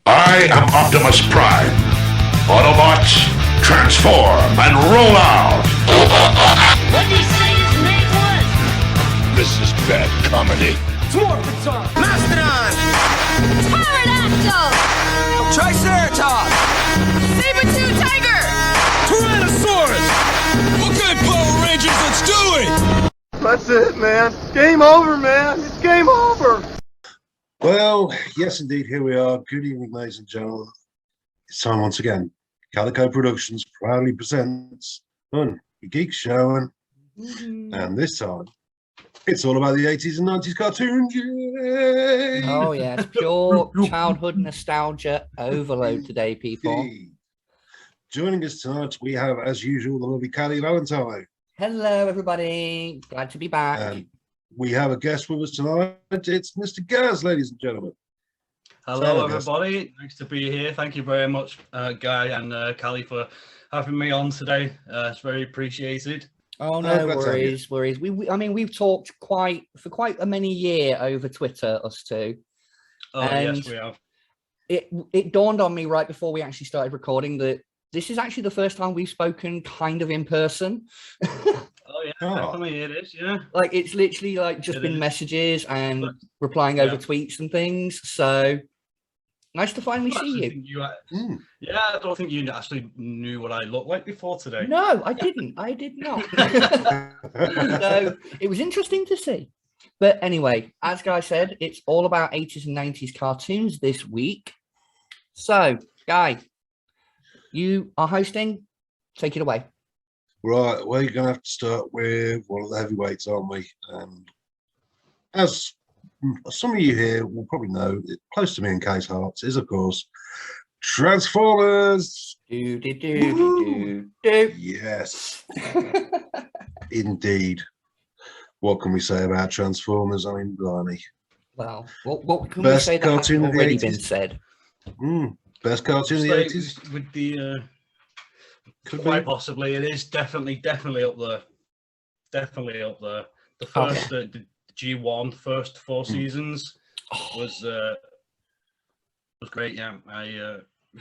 I am Optimus Prime. Autobots, transform and roll out! What did he say his name was? This is bad comedy. It's Morphin time! Mastodon! Pterodactyl! Triceratops! Saber-tooth tiger! Tyrannosaurus! Okay, Power Rangers, let's do it! That's it, man. Game over, man. It's game over. Well, yes, indeed. Here we are. Good evening, ladies and gentlemen. It's time once again. Calico Productions proudly presents your Geek Show, and this time it's all about the 80s and 90s cartoons. Yay! Oh yeah, it's pure childhood nostalgia overload today, people. Indeed. Joining us tonight, we have, as usual, the lovely Callie Valentine. Hello, everybody. Glad to be back. We have a guest with us tonight. It's Mr. Gaz, ladies and gentlemen. Hello, everybody. Nice to be here. Thank you very much, Guy and Callie, for having me on today. It's very appreciated. Oh no, worries. We've talked for quite a many year over Twitter, us two. Oh and yes, we have. It dawned on me right before we actually started recording that this is actually the first time we've spoken kind of in person. Oh yeah, definitely it is. Yeah, like it's literally like just been messages and replying over tweets and things. So nice to finally see you. Yeah, I don't think you actually knew what I looked like before today. No, I didn't. I did not. So it was interesting to see. But anyway, as Guy said, it's all about 80s and 90s cartoons this week. So, Guy, you are hosting. Take it away. Right, well, you're going to have to start with one of the heavyweights, aren't we? And as some of you here will probably know, close to me in Kay's hearts is, of course, Transformers. Yes, indeed. What can we say about Transformers? I mean, blimey. Well, what can we say that has already been said? Best cartoon in the 80s? With the... Quite possibly, it is definitely up there. Definitely up there. The first, the G1, first 4 seasons was great. Yeah,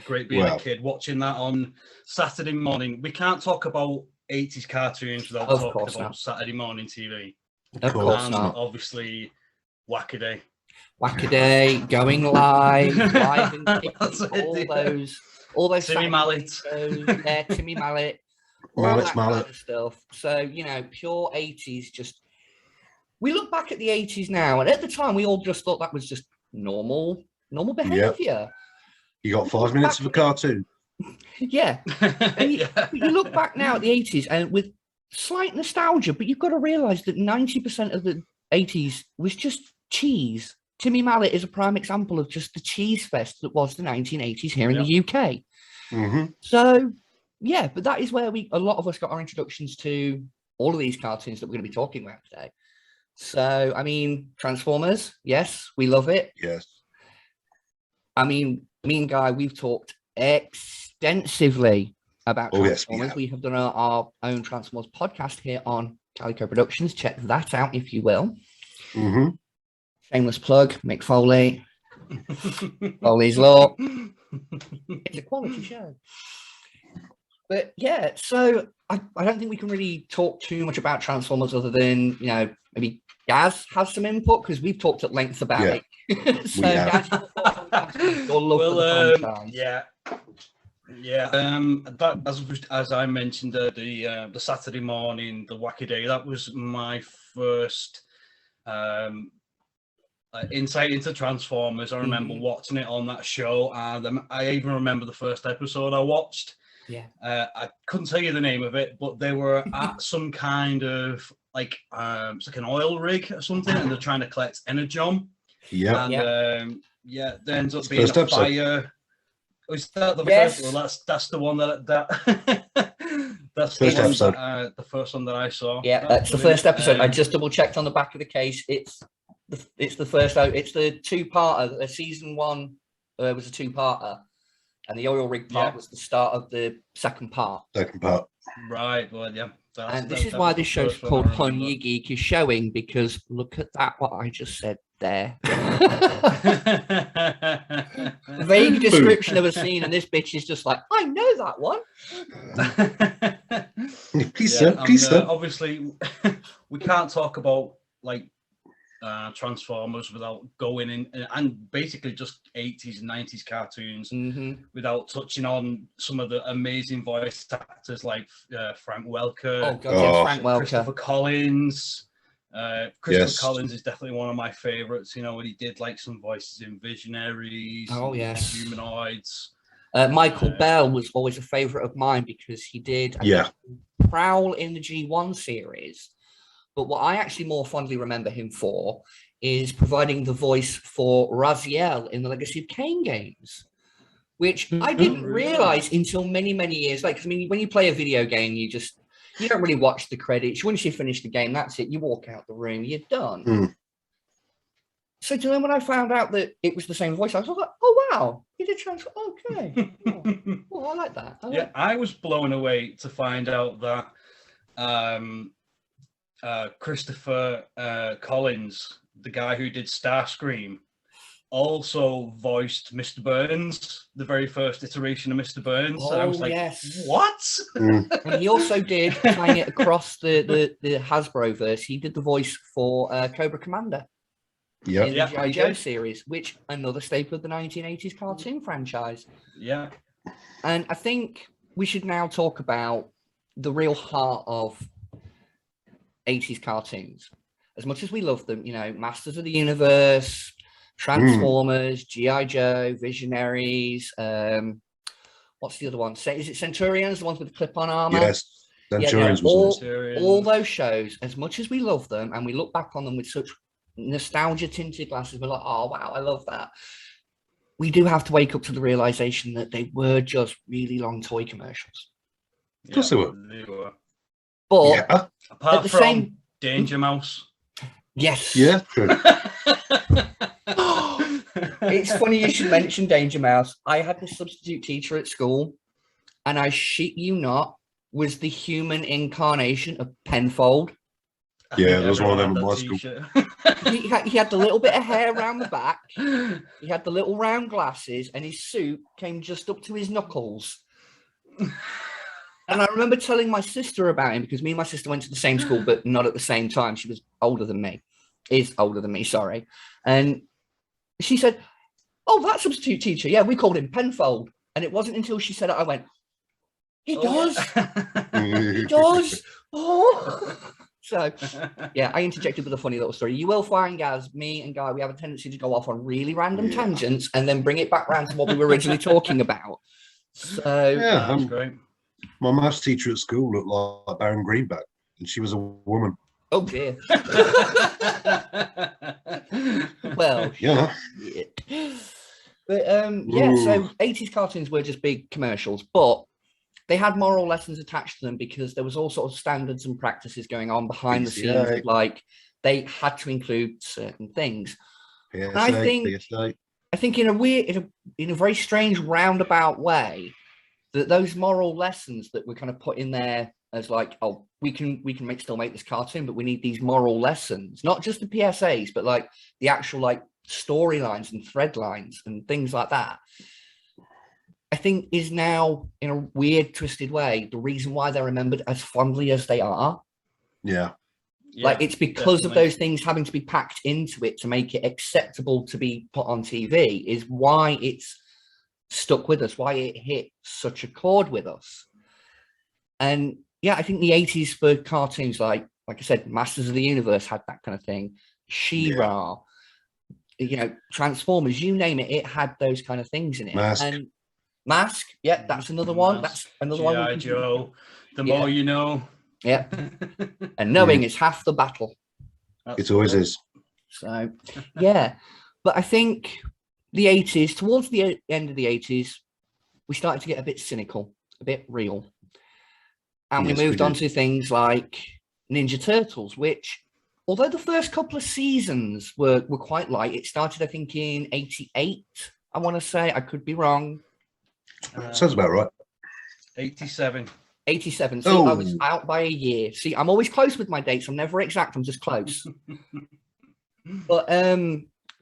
great being a kid watching that on Saturday morning. We can't talk about 80s cartoons without talking about Saturday morning TV. Of course not. Obviously, Wackaday. Wackaday, Going Live, Live and all those Timmy Mallet. Timmy Mallet. Mallet. Kind of stuff. So, pure 80s. Just we look back at the 80s now, and at the time we all just thought that was just normal behavior. Yep. You got 5 minutes of a cartoon. Yeah. And you look back now at the 80s and with slight nostalgia, but you've got to realize that 90% of the 80s was just cheese. Timmy Mallet is a prime example of just the cheese fest that was the 1980s here in the UK. Mm-hmm. So, yeah, but that is where a lot of us got our introductions to all of these cartoons that we're going to be talking about today. So, I mean, Transformers, yes, we love it. Yes. I mean, me and Guy, we've talked extensively about Transformers. Yes, we have done our own Transformers podcast here on Calico Productions. Check that out if you will. Mm-hmm. Shameless plug, Mick Foley. Foley's Law. It's a quality show. But yeah, so I don't think we can really talk too much about Transformers other than, maybe Gaz has some input because we've talked at length about it. So Gaz, your love for the franchise. Yeah. That, as I mentioned, the Saturday morning, the Wackaday, that was my first insight into Transformers. I remember watching it on that show, and I even remember the first episode I watched. Yeah. I couldn't tell you the name of it, but they were at some kind of it's like an oil rig or something, and they're trying to collect energon. Yeah. And there ends up being a fire. Is that the first one? That's the one that that's first episode. The first one that I saw. Yeah, that's the first episode. I just double checked on the back of the case. It's the first. It's the 2-parter. Season 1 was a 2-parter, and the oil rig part was the start of the second part. Right. Well, yeah. And this is why this show's called Honey Geek is showing, because look at that, what I just said there. vague description of a scene, and this bitch is just like, I know that one. Please, sir. Please, sir. Obviously, we can't talk about like Transformers without going in and basically just 80s and 90s cartoons without touching on some of the amazing voice actors like Frank Welker. Oh God, yes, Frank Welker. Christopher Collins. Christopher Collins is definitely one of my favorites. You know, when he did like some voices in Visionaries. Oh yes, Humanoids. Michael Bell was always a favorite of mine because he did Prowl in the G1 series. But what I actually more fondly remember him for is providing the voice for Raziel in the Legacy of Kain games, which I didn't realize until many, many years later. I mean, when you play a video game, you don't really watch the credits. Once you finish the game, that's it. You walk out the room, you're done. So then when I found out that it was the same voice, I was like, oh, wow, he did transfer. Okay. Oh, I like that. I was blown away to find out that Christopher Collins, the guy who did Starscream, also voiced Mr. Burns, the very first iteration of Mr. Burns. Oh, and I was like, what? And he also did, tying it across the Hasbro verse, he did the voice for Cobra Commander in the G.I. Joe series, which another staple of the 1980s cartoon franchise. Yeah. And I think we should now talk about the real heart of 80s cartoons. As much as we love them, you know, Masters of the Universe, Transformers, G.I. Joe, Visionaries, what's the other one? Is it Centurions, the ones with the clip-on armor? Yes, Centurions all those shows, as much as we love them and we look back on them with such nostalgia-tinted glasses, we're like, oh, wow, I love that. We do have to wake up to the realization that they were just really long toy commercials. Of course they were. But apart from Danger Mouse. Yes. Yeah, true. It's funny you should mention Danger Mouse. I had this substitute teacher at school, and I shit you not, was the human incarnation of Penfold. Yeah, there was one of them in my school. He had the little bit of hair around the back. He had the little round glasses, and his suit came just up to his knuckles. And I remember telling my sister about him because me and my sister went to the same school, but not at the same time. She was older than me. Is older than me, sorry. And she said, oh, that substitute teacher. Yeah, we called him Penfold. And it wasn't until she said it, I went, he does. He does. Oh. So, yeah, I interjected with a funny little story. You will find, guys, me and Guy, we have a tendency to go off on really random tangents and then bring it back around to what we were originally talking about. So, yeah, that's great. My maths teacher at school looked like Baron Greenback, and she was a woman. Oh dear. Well, yeah. But so 80s cartoons were just big commercials, but they had moral lessons attached to them because there was all sort of standards and practices going on behind the scenes. Like they had to include certain things. PSA, and I think in a weird, in a very strange roundabout way, that those moral lessons that were kind of put in there as like, oh, we can still make this cartoon, but we need these moral lessons, not just the PSAs, but like the actual like storylines and thread lines and things like that. I think is now, in a weird, twisted way, the reason why they're remembered as fondly as they are. Yeah. Like it's because of those things having to be packed into it to make it acceptable to be put on TV is why it's stuck with us, why it hit such a chord with us. And yeah, I think the 80s for cartoons, like I said, Masters of the Universe had that kind of thing. She-Ra, you know, Transformers, you name it, it had those kind of things in it. And Mask, yeah, that's another one. That's another one. G.I. Joe, the more you know. Yeah. And knowing is half the battle. It always is. So, yeah. But I think the 80s, towards the end of the 80s, we started to get a bit cynical, a bit real. And we moved on to things like Ninja Turtles, which, although the first couple of seasons were quite light, it started, I think, in 88, I want to say. I could be wrong. Sounds about right. 87. 87. See, I was out by a year. See, I'm always close with my dates. I'm never exact. I'm just close. But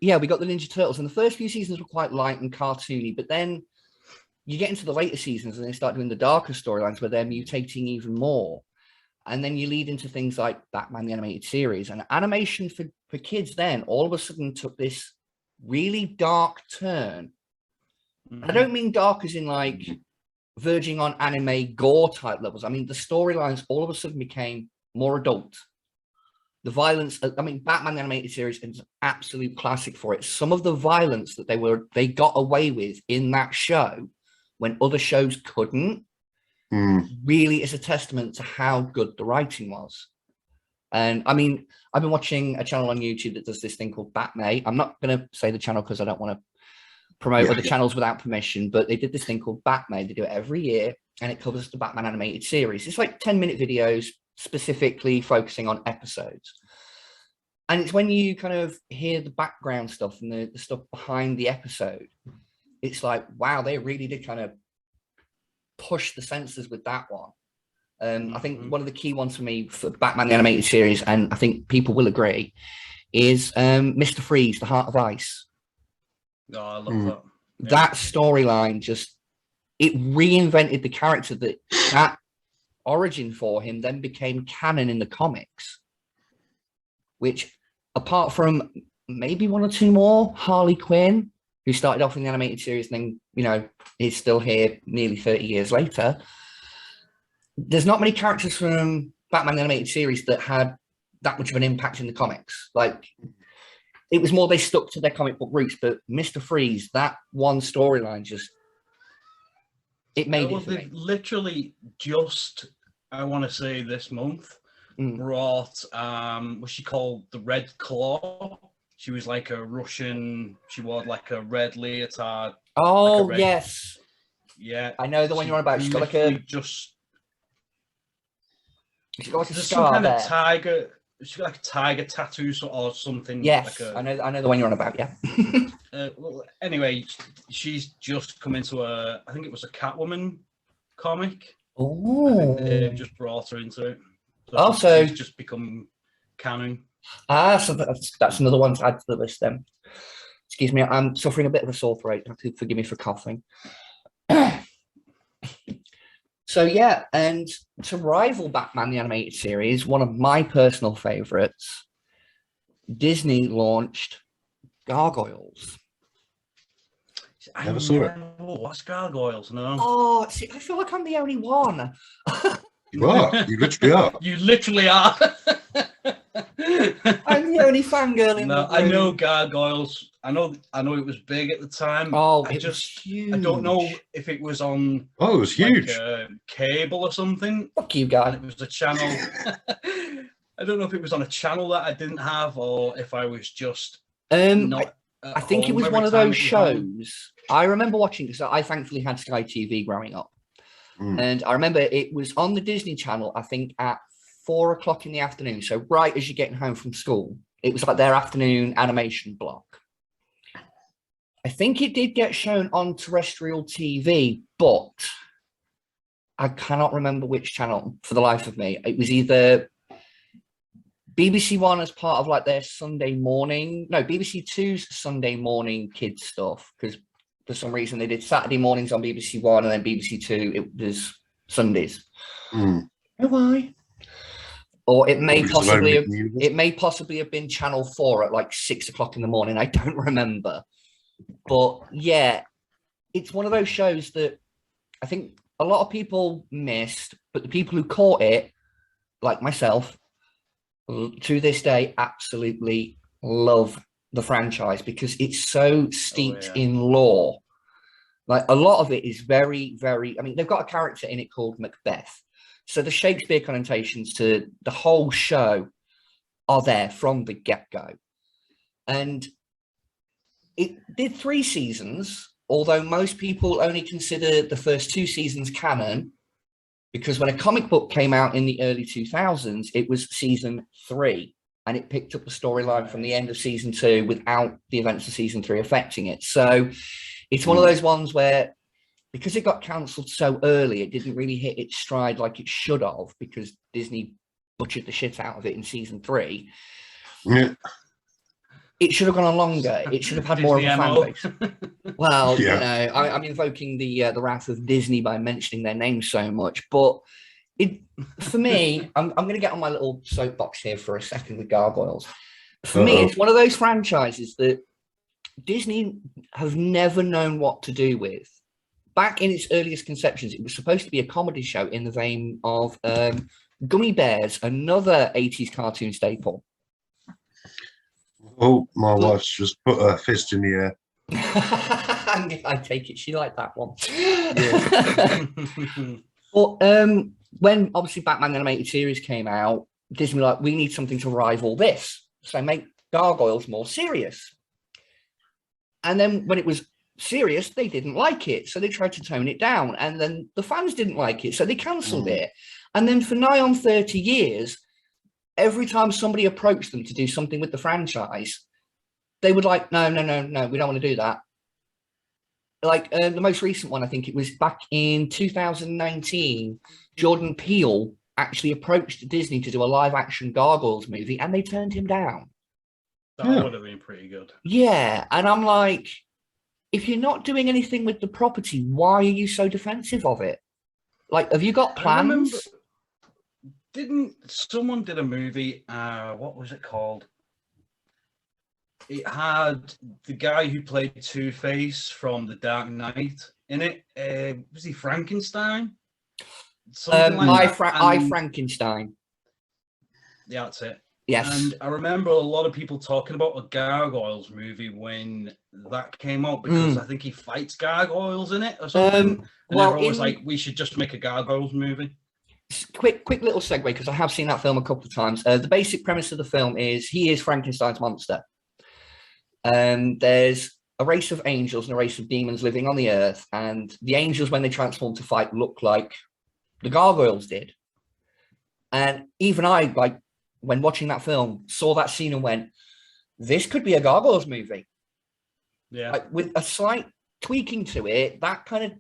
yeah, we got the Ninja Turtles, and the first few seasons were quite light and cartoony, but then you get into the later seasons and they start doing the darker storylines where they're mutating even more. And then you lead into things like Batman the Animated Series, and animation for kids then all of a sudden took this really dark turn. I don't mean dark as in like verging on anime gore type levels. I mean, the storylines all of a sudden became more adult. The violence, I mean, Batman the Animated Series is an absolute classic for it. Some of the violence that they got away with in that show when other shows couldn't really is a testament to how good the writing was. And I mean, I've been watching a channel on YouTube that does this thing called Batmay. I'm not going to say the channel because I don't want to promote other channels without permission, but they did this thing called Batmay. They do it every year, and it covers the Batman animated series. It's like 10-minute videos specifically focusing on episodes. And it's when you kind of hear the background stuff and the stuff behind the episode, it's like, wow, they really did kind of push the senses with that one. I think one of the key ones for me for Batman the Animated Series, and I think people will agree, is Mr. Freeze, the Heart of Ice. Oh, I love that. Yeah. That storyline just, it reinvented the character. That origin for him then became canon in the comics, which apart from maybe one or two more, Harley Quinn, who started off in the animated series and then, you know, is still here nearly 30 years later. There's not many characters from Batman the Animated Series that had that much of an impact in the comics. Like, it was more they stuck to their comic book roots, but Mr. Freeze, that one storyline just, it made it for me. Literally just, I want to say this month, brought, was she called the Red Claw? She was like a Russian, she wore like a red leotard. Oh, like red, yes. Yeah. I know the one you're on about. She's got like a... She's got like a scar some kind there. of tiger. She's got like a tiger tattoo or something. Yes, like I know the one you're on about, yeah. Well, anyway, she's just come into I think it was a Catwoman comic. Oh. I think they've just brought her into it. So Also, she's just become canon. So that's another one to add to the list then. Excuse me, I'm suffering a bit of a sore throat. Forgive me for coughing. So yeah, and to rival Batman the Animated Series, one of my personal favorites, Disney launched Gargoyles. Never saw it. What's Gargoyles? No. Oh, see, I feel like I'm the only one. You are. You literally are. You literally are. I'm the only fangirl in the room. I know Gargoyles. I know it was big at the time. Oh, I don't know if it was on. Oh, it was huge. Like, cable or something. Fuck you, guys. It was a channel. I don't know if it was on a channel that I didn't have, or if I was just not. I think it was one of those shows. I remember watching because I thankfully had Sky TV growing up, and I remember it was on the Disney Channel. I think at 4 o'clock in the afternoon. So right as you're getting home from school, it was like their afternoon animation block. I think it did get shown on terrestrial TV, but I cannot remember which channel for the life of me. It was either BBC One as part of like their Sunday morning, no, BBC Two's Sunday morning kids stuff, because for some reason they did Saturday mornings on BBC One and then BBC Two, it was Sundays. Know why? Or it may possibly have been Channel 4 at like 6 o'clock in the morning. I don't remember. But yeah, it's one of those shows that I think a lot of people missed, but the people who caught it, like myself, to this day, absolutely love the franchise because it's so steeped in lore. Like a lot of it is very, very, I mean, they've got a character in it called Macbeth. So the Shakespeare connotations to the whole show are there from the get-go. And it did 3 seasons, although most people only consider the first 2 seasons canon, because when a comic book came out in the early 2000s, it was season 3, and it picked up the storyline from the end of season 2 without the events of season 3 affecting it. So it's one of those ones where, because it got cancelled so early, it didn't really hit its stride like it should have, because Disney butchered the shit out of it in season 3. Yeah. it should have gone on longer. It should have had more of a Disney fan MO. base. Well, Yeah. you know, I'm invoking the wrath of Disney by mentioning their name so much, but for me, I'm going to get on my little soapbox here for a second with Gargoyles. For me, it's one of those franchises that Disney have never known what to do with. Back in its earliest conceptions, it was supposed to be a comedy show in the vein of Gummy Bears, another 80s cartoon staple. Oh, my wife's just put her fist in the air. I take it she liked that one. But when obviously Batman animated series came out, Disney were like, we need something to rival this. So make Gargoyles more serious. And then when it was serious, they didn't like it. So they tried to tone it down. And then the fans didn't like it. So they cancelled it. And then for nigh on 30 years, every time somebody approached them to do something with the franchise, they would like, no, we don't want to do that. Like the most recent one, I think it was back in 2019, Jordan Peele actually approached Disney to do a live action Gargoyles movie and they turned him down. That would have been pretty good. Yeah. And I'm like, if you're not doing anything with the property, why are you so defensive of it? Like, have you got plans? Didn't someone did a movie? What was it called? It had the guy who played Two-Face from The Dark Knight in it. Was he Frankenstein? I Frankenstein. Yeah, that's it. Yes. And I remember a lot of people talking about a Gargoyles movie when that came out because I think he fights gargoyles in it or something. And everyone was like, we should just make a Gargoyles movie. Quick little segue, because I have seen that film a couple of times. The basic premise of the film is he is Frankenstein's monster. There's a race of angels and a race of demons living on the earth, and the angels, when they transform to fight, look like the gargoyles did. And even I, like, when watching that film, saw that scene and went, this could be a Gargoyles movie. Yeah. Like, with a slight tweaking to it, that kind of,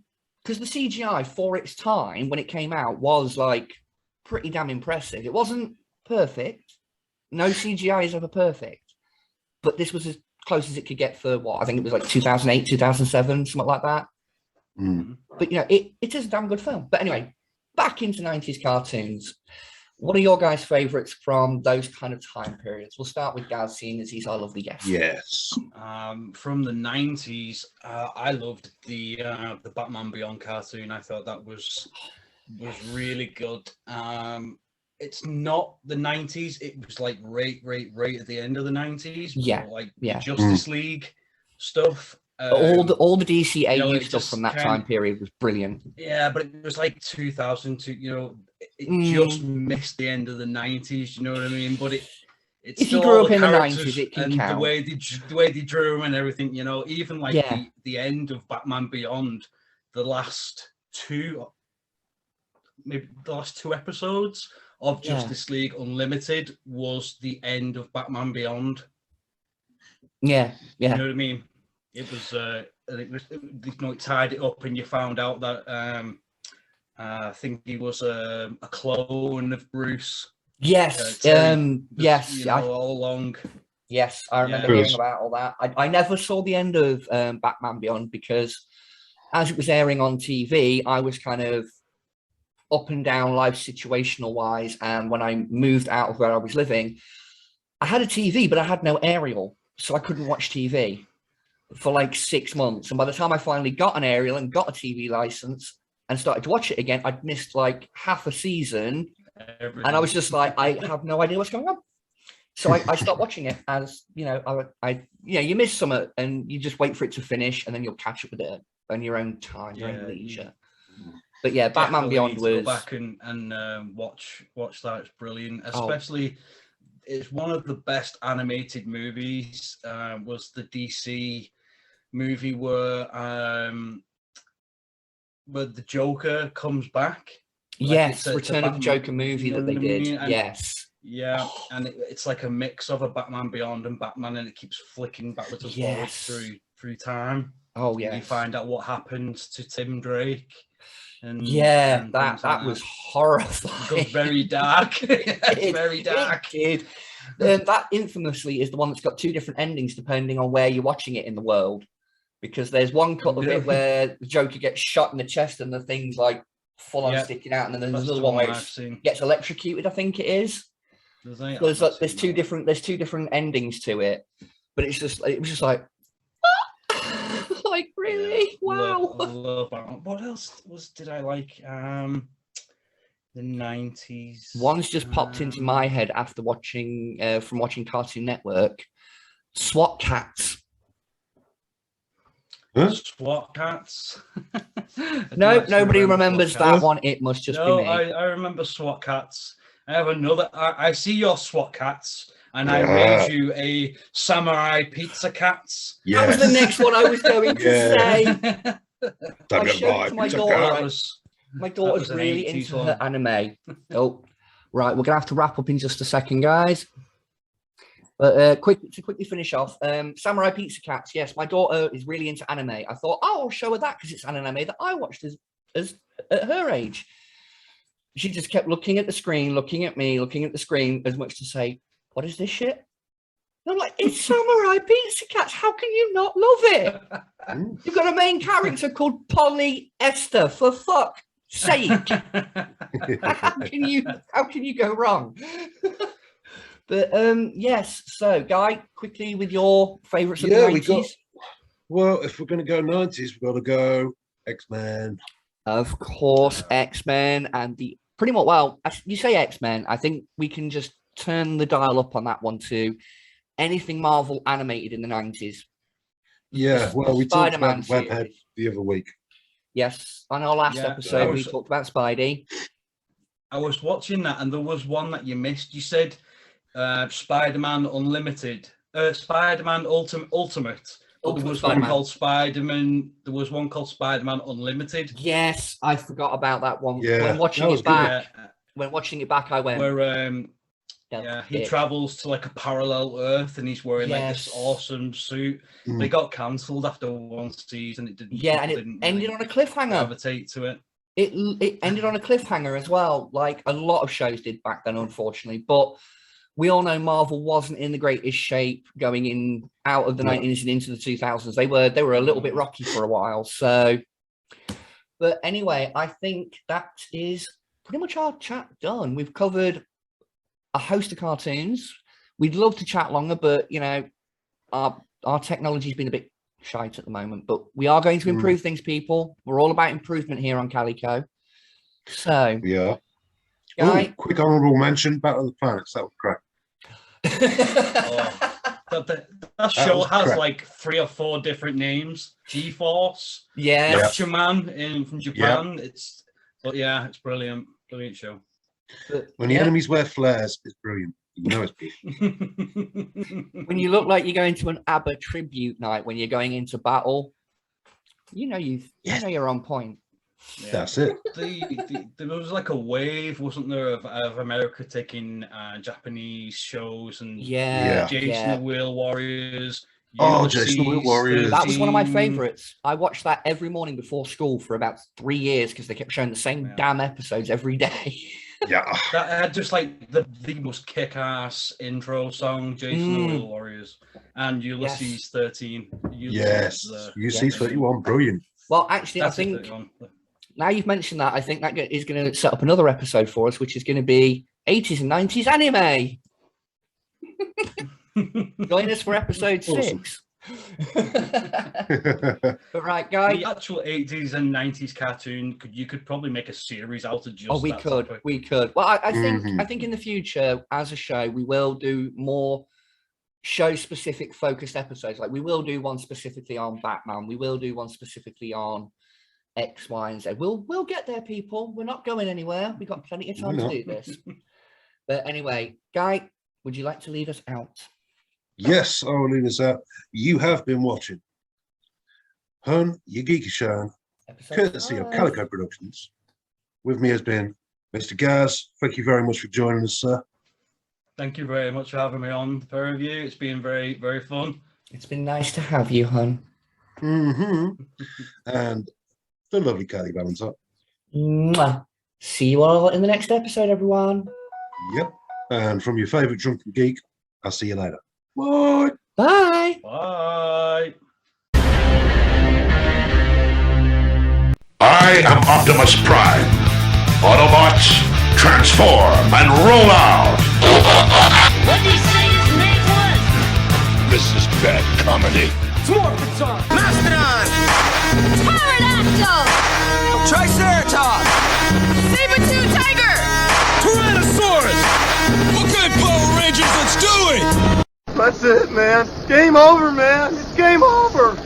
because the CGI for its time when it came out was like pretty damn impressive. It wasn't perfect. No CGI is ever perfect, but this was as close as it could get for what I think it was like 2008, 2007, something like that. But you know, it is a damn good film. But anyway, back into 90s cartoons. What are your guys' favorites from those kind of time periods? We'll start with Gaz, seeing as he's our lovely guest. Yes. From the 90s, I loved the Batman Beyond cartoon. I thought that was really good. It's not the 90s. It was like right at the end of the 90s. Yeah, like yeah. Justice League stuff. All the DC AU it stuff just from that time period was brilliant. Yeah, but it was like 2002. You know, it just missed the end of the 90s. You know what I mean? But it's if you still grew all up in the characters 90s, it can and count. the way they drew them and everything. You know, even like Yeah. the end of Batman Beyond, the last two episodes of Justice League Unlimited was the end of Batman Beyond. Yeah. You know what I mean? It was, it tied it up, and you found out that I think he was a clone of Bruce. Yes. Yes. You know, all along. Yes, I remember hearing about all that. I never saw the end of Batman Beyond because as it was airing on TV, I was kind of up and down life situational wise. And when I moved out of where I was living, I had a TV, but I had no aerial. So I couldn't watch TV for like 6 months. And by the time I finally got an aerial and got a TV license and started to watch it again, I'd missed like half a season. Everything. And I was just like, I have no idea what's going on. So I stopped watching it as, you know, you miss some and you just wait for it to finish and then you'll catch up with it on your own time, your own leisure. But yeah, Batman Beyond was... Go back and watch that. It's brilliant. Especially, it's one of the best animated movies. Was the DC movie where the Joker comes back. Yes, Return of the Joker movie that they did. Yes. Yeah, and it's like a mix of a Batman Beyond and Batman, and it keeps flicking backwards and forwards through time. Oh yeah. You find out what happened to Tim Drake. And that was horrifying. It got very dark. Very dark. It did. That infamously is the one that's got two different endings depending on where you're watching it in the world. Because there's one cut of it where the Joker gets shot in the chest and the thing's like full on sticking out, and then there's another one where it gets electrocuted. I think it is. There's two different endings to it, but it was just like, like really, wow. Love that. What else did I like? The 90s. One's just popped into my head after watching from watching Cartoon Network. SWAT Cats. Huh? SWAT Cats. No, nobody remembers that one. It must just be me. I remember SWAT Cats. I have another. I see your SWAT Cats, and I made you a Samurai Pizza Cats. That was the next one I was going to say. I showed it to my daughter. My daughter's really into her anime. Oh, right. We're gonna have to wrap up in just a second, guys. But to quickly finish off, Samurai Pizza Cats. Yes, my daughter is really into anime. I thought, oh, I'll show her that because it's an anime that I watched as at her age. She just kept looking at the screen, looking at me, looking at the screen, as much to say, "What is this shit?" And I'm like, "It's Samurai Pizza Cats. How can you not love it? You've got a main character called Polly Esther. For fuck's sake, how can you go wrong?" But yes. So, Guy, quickly with your favourites of the 90s. Well, if we're going to go 90s, we've got to go X-Men. Of course, X-Men and the pretty much. Well, you say X-Men, I think we can just turn the dial up on that one to anything Marvel animated in the 90s. Yeah, well, we talked about Webhead the other week. Yes, on our last episode, we talked about Spidey. I was watching that, and there was one that you missed. You said Spider-Man Unlimited, Spider-Man Ultimate. But there was one called Spider-Man. There was one called Spider-Man Unlimited. Yes, I forgot about that one. Yeah, when watching it back, I went. Where he travels to like a parallel Earth, and he's wearing like this awesome suit. But it got cancelled after one season. It didn't. Yeah, and it ended on a cliffhanger. Gravitate to it. It ended on a cliffhanger as well, like a lot of shows did back then, unfortunately. But we all know Marvel wasn't in the greatest shape going out of the 90s and into the 2000s. They were a little bit rocky for a while. So, but anyway, I think that is pretty much our chat done. We've covered a host of cartoons. We'd love to chat longer, but you know, our technology's been a bit shite at the moment. But we are going to improve things, people. We're all about improvement here on Calico. So yeah. Guy, quick honourable mention: Battle of the Planets. That was crap. That show has like 3 or 4 different names. G-Force, Gatchaman from Japan. It's brilliant show. When the enemies wear flares, it's brilliant. You know it's brilliant. When you look like you're going to an ABBA tribute night when you're going into battle, you know you're on point. Yeah. That's it. There was like a wave, wasn't there, of America taking Japanese shows and Jason the Wheel Warriors. Jason the Wheel Warriors. That was one of my favorites. I watched that every morning before school for about 3 years because they kept showing the same damn episodes every day. Yeah, that had just like the most kick-ass intro song, Jason the Wheel Warriors, and Ulysses 13. Ulysses 31, brilliant. Well, actually, I think now you've mentioned that, I think that is going to set up another episode for us, which is going to be 80s and 90s anime. Join us for episode 6. But right, Guy. The actual 80s and 90s cartoon, you could probably make a series out of just we could. Well, I think in the future, as a show, we will do more show-specific focused episodes. Like we will do one specifically on Batman. We will do one specifically on X, Y, and Z. We'll get there, people. We're not going anywhere. We've got plenty of time to do this. But anyway, Guy, would you like to lead us out? Yes, I will lead us out. You have been watching Hun, Your Geeky Show, courtesy of Calico Productions. With me has been Mr. Gaz. Thank you very much for joining us, sir. Thank you very much for having me on for review. It's been very, very fun. It's been nice to have you, Hun. And the lovely Kelly Valentine. Mwah. See you all in the next episode, everyone. Yep. And from your favourite drunken geek, I'll see you later. Bye. Bye. Bye. I am Optimus Prime. Autobots, transform and roll out! What did he say his name was? This is bad comedy. It's morphin' time! Mastodon! Pterodactyl! Triceratops! Saber-tooth tiger! Tyrannosaurus! Okay, Power Rangers, let's do it! That's it, man. Game over, man. It's game over.